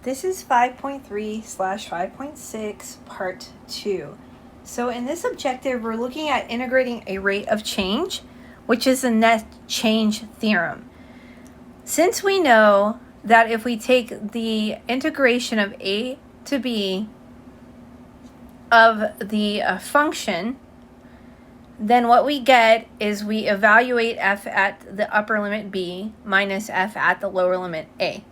This is 5.3/5.6 part 2. So in this objective, we're looking at integrating a rate of change, which is the net change theorem. Since we know that if we take the integration of a to b of the function, then what we get is we evaluate f at the upper limit b minus f at the lower limit a.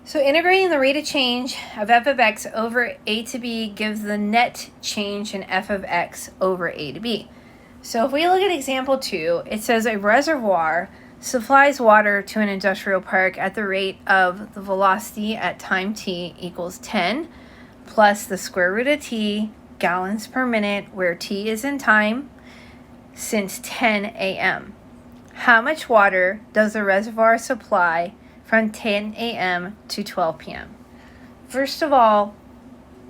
So integrating the rate of change of f of x over a to b gives the net change in f of x over a to b. So if we look at example 2, it says a reservoir supplies water to an industrial park at the rate of the velocity at time t equals 10 plus the square root of t gallons per minute, where t is in time, since 10 a.m. How much water does the reservoir supply from 10 a.m. to 12 p.m.? First of all,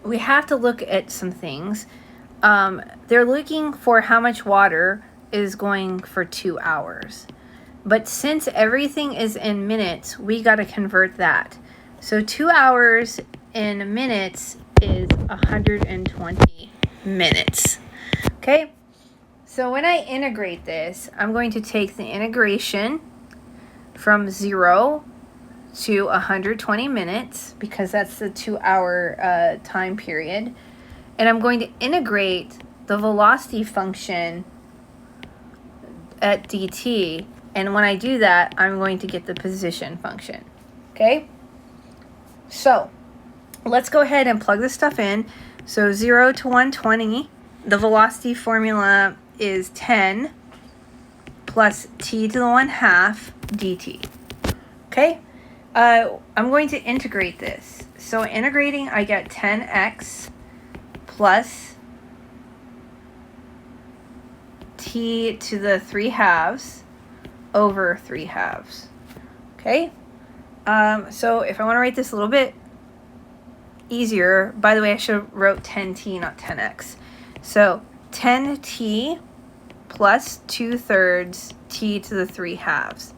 we have to look at some things. They're looking for how much water is going for 2 hours. But since everything is in minutes, we got to convert that. So 2 hours in minutes is 120 minutes. Okay? So when I integrate this, I'm going to take the integration from 0 to 120 minutes, because that's the 2 hour time period. And I'm going to integrate the velocity function at dt. And when I do that, I'm going to get the position function. Okay? So let's go ahead and plug this stuff in. So 0 to 120, the velocity formula is 10 plus t to the 1/2 dt. Okay? I'm going to integrate this. So integrating, I get 10x plus t to the 3/2 over 3/2. Okay? So if I want to write this a little bit easier, by the way, I should have wrote 10t, not 10x. So 10t plus 2/3 t to the 3/2.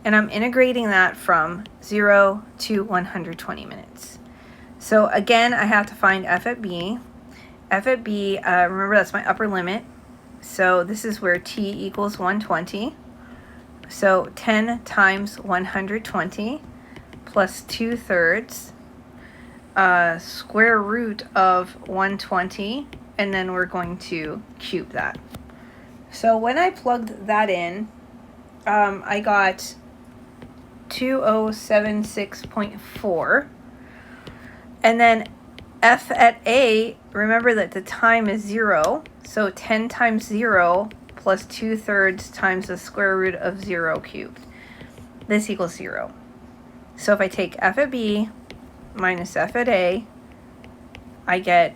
And I'm integrating that from 0 to 120 minutes. So again, I have to find f at b. F at b, remember that's my upper limit. So this is where t equals 120. So 10 times 120 plus 2/3 square root of 120, and then we're going to cube that. So when I plugged that in, I got 2076.4. And then f at a, remember that the time is 0, so 10 times 0 plus 2/3 times the square root of 0 cubed. This equals 0. So if I take f at b minus f at a, I get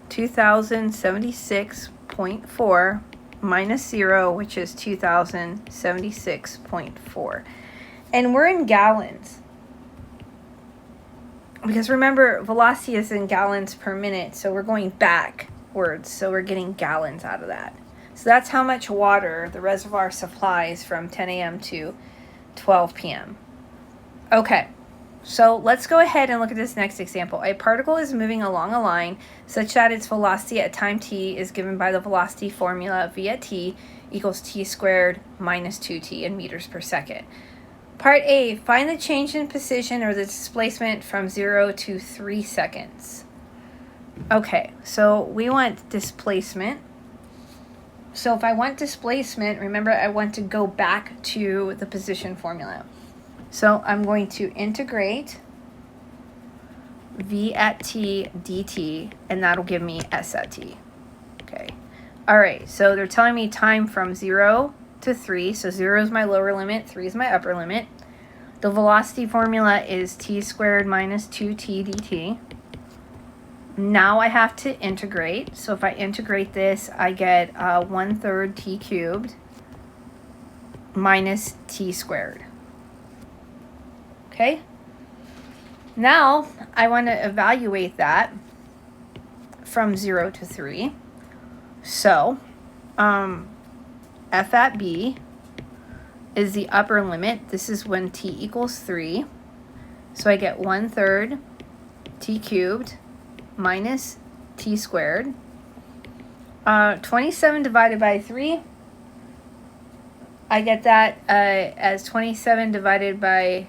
2076.4 minus 0, which is 2076.4. And we're in gallons, because remember, velocity is in gallons per minute, so we're going backwards, so we're getting gallons out of that. So that's how much water the reservoir supplies from 10 a.m. to 12 p.m. Okay, so let's go ahead and look at this next example. A particle is moving along a line such that its velocity at time t is given by the velocity formula v at t equals t squared minus 2t in meters per second. Part A, find the change in position or the displacement from 0 to 3 seconds. Okay, so we want displacement. So if I want displacement, remember I want to go back to the position formula. So I'm going to integrate v at t dt, and that'll give me s at t. Okay. All right, so they're telling me time from 0 to 3. So 0 is my lower limit, 3 is my upper limit. The velocity formula is t squared minus 2t dt. Now I have to integrate. So if I integrate this, I get 1/3 t cubed minus t squared. Okay? Now I want to evaluate that from 0 to 3. So f at b is the upper limit. This is when t equals 3. So I get 1/3 t cubed minus t squared. 27 divided by 3, I get that as 27 divided by,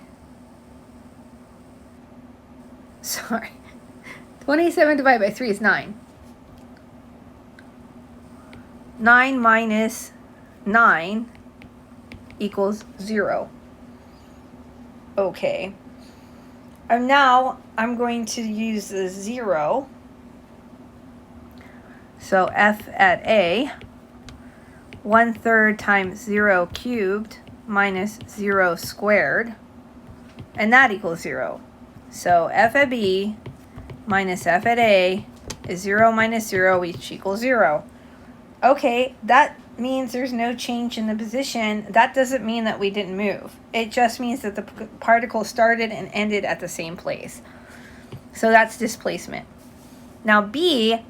27 divided by 3 is 9. 9 minus 9 equals 0. Okay. And now I'm going to use the 0. So f at a, 1/3 times 0 cubed minus 0 squared, and that equals 0. So f at b minus f at a is 0 minus 0, which equals 0. Okay, that means there's no change in the position. That doesn't mean that we didn't move. It just means that the particle started and ended at the same place. So that's displacement. Now B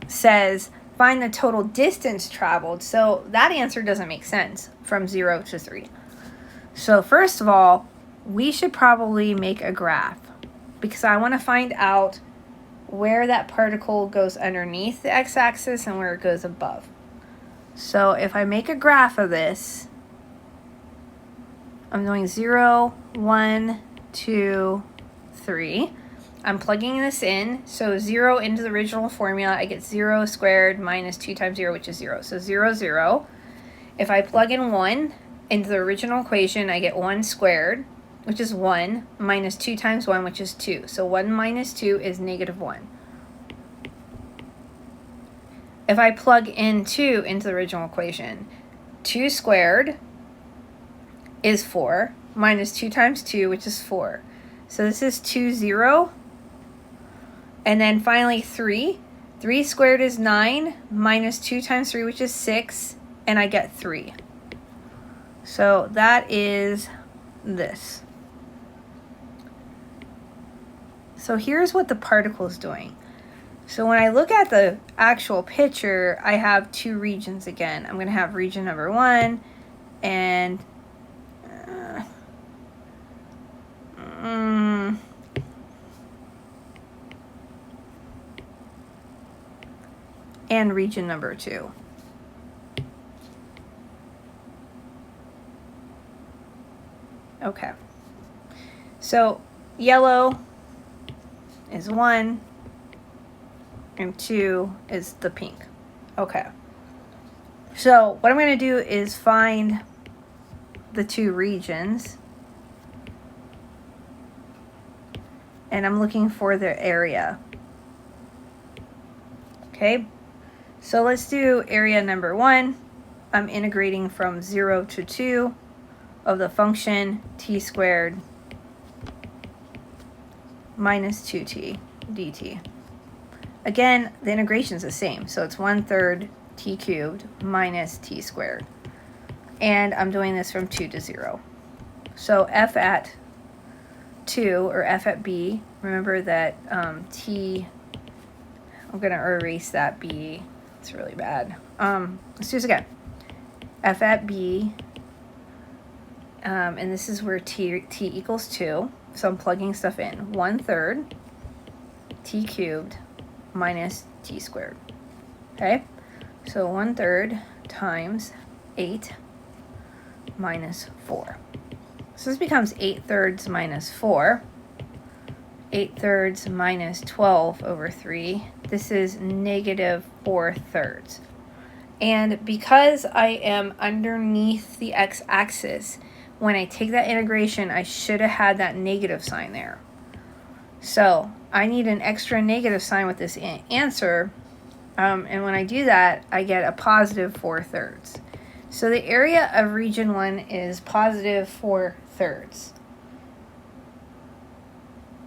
says find the total distance traveled. So that answer doesn't make sense from 0 to 3. So first of all, we should probably make a graph because I want to find out where that particle goes underneath the x-axis and where it goes above. So if I make a graph of this, I'm doing 0, 1, 2, 3. I'm plugging this in. So 0 into the original formula, I get 0 squared minus 2 times 0, which is 0. So 0, 0. If I plug in 1 into the original equation, I get 1 squared, which is 1, minus 2 times 1, which is 2. So 1 minus 2 is negative 1. If I plug in 2 into the original equation, 2 squared is 4, minus 2 times 2, which is 4. So this is 2, 0. And then finally 3. 3 squared is 9, minus 2 times 3, which is 6, and I get 3. So that is this. So here's what the particle is doing. So when I look at the actual picture, I have two regions again. I'm going to have region number 1 and region number 2. Okay. So yellow is 1 and 2 is the pink. Okay. So what I'm going to do is find the two regions. And I'm looking for the area. Okay. So let's do area number 1. I'm integrating from 0 to 2 of the function t squared minus 2t dt. Again, the integration is the same. So it's 1/3 t cubed minus t squared. And I'm doing this from 2 to 0. So f at 2, or f at b, remember that t, I'm going to erase that b. It's really bad. Let's do this again. F at b, and this is where t equals 2. So I'm plugging stuff in. 1/3 t cubed minus t squared. Okay? So 1/3 times 8 minus 4. So this becomes 8/3 minus 4. 8/3 minus 12 over 3. This is negative 4/3. And because I am underneath the x-axis, when I take that integration, I should have had that negative sign there. So I need an extra negative sign with this answer. And when I do that, I get a positive 4/3. So the area of region 1 is positive 4/3.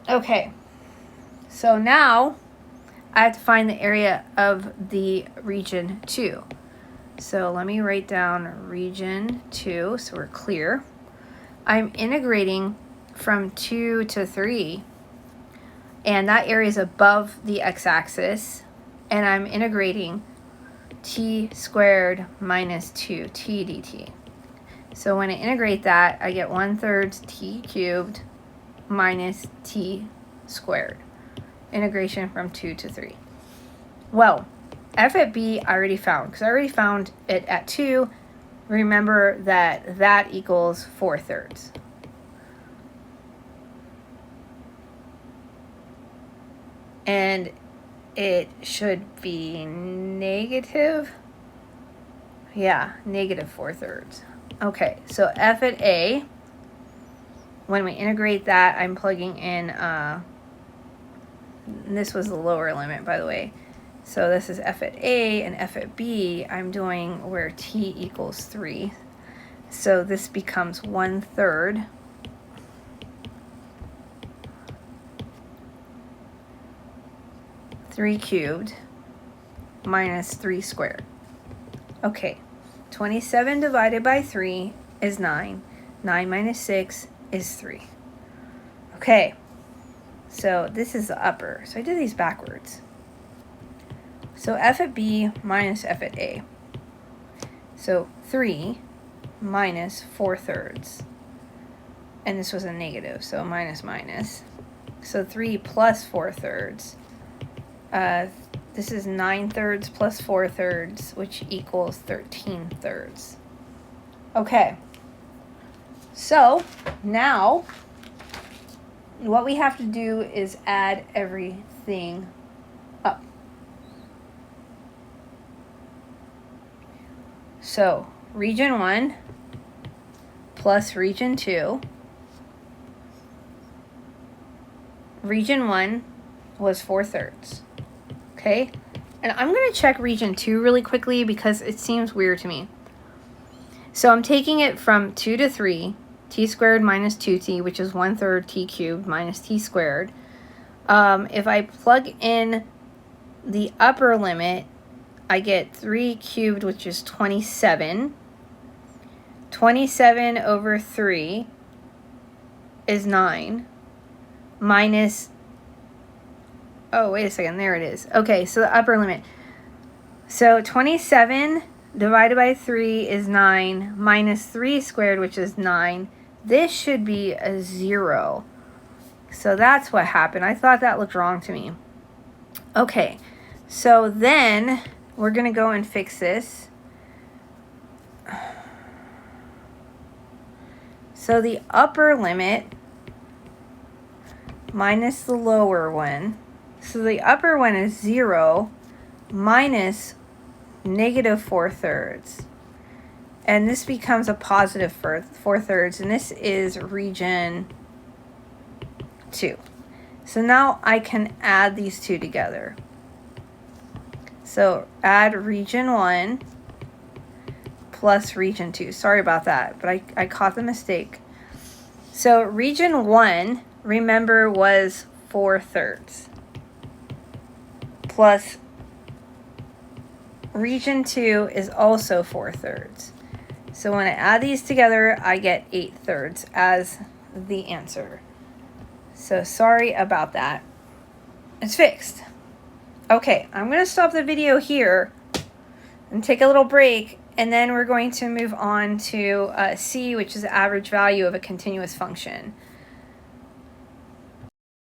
Okay, so now I have to find the area of the region 2. So let me write down region 2 so we're clear. I'm integrating from 2 to 3, and that area is above the x-axis, and I'm integrating t squared minus 2t dt. So when I integrate that, I get 1/3 t cubed minus t squared. Integration from 2 to 3. Well, f at b I already found, because I already found it at 2. Remember that that equals 4/3. And it should be negative. Yeah, negative 4/3. Okay, so f at a, when we integrate that, I'm plugging in, this was the lower limit, by the way. So this is f at a, and f at b, I'm doing where t equals 3. So this becomes 1/3 3 cubed minus 3 squared. Okay, 27 divided by 3 is 9. 9 minus 6 is 3. Okay, so this is the upper. So I did these backwards. So f at b minus f at a. So 3 minus 4/3. And this was a negative, so minus minus. So 3 plus 4/3. This is 9/3 plus 4/3, which equals 13/3. Okay. So now what we have to do is add everything up. So region 1 plus region 2. Region 1 was 4/3. Okay, and I'm going to check region 2 really quickly because it seems weird to me. So I'm taking it from 2 to 3, t squared minus 2t, which is 1/3 t cubed minus t squared. If I plug in the upper limit, I get 3 cubed, which is 27. 27 over 3 is 9, minus, oh, wait a second, there it is. Okay, so the upper limit. So 27 divided by 3 is 9, minus 3 squared, which is 9. This should be a 0. So that's what happened. I thought that looked wrong to me. Okay, so then we're going to go and fix this. So the upper limit minus the lower one. So the upper one is 0 minus negative 4/3. And this becomes a positive 4/3. And this is region 2. So now I can add these two together. So add region 1 plus region 2. Sorry about that, but I caught the mistake. So region 1, remember, was 4/3. Plus region 2 is also 4/3. So when I add these together, I get 8/3 as the answer. So sorry about that. It's fixed. Okay, I'm going to stop the video here and take a little break, and then we're going to move on to C, which is the average value of a continuous function.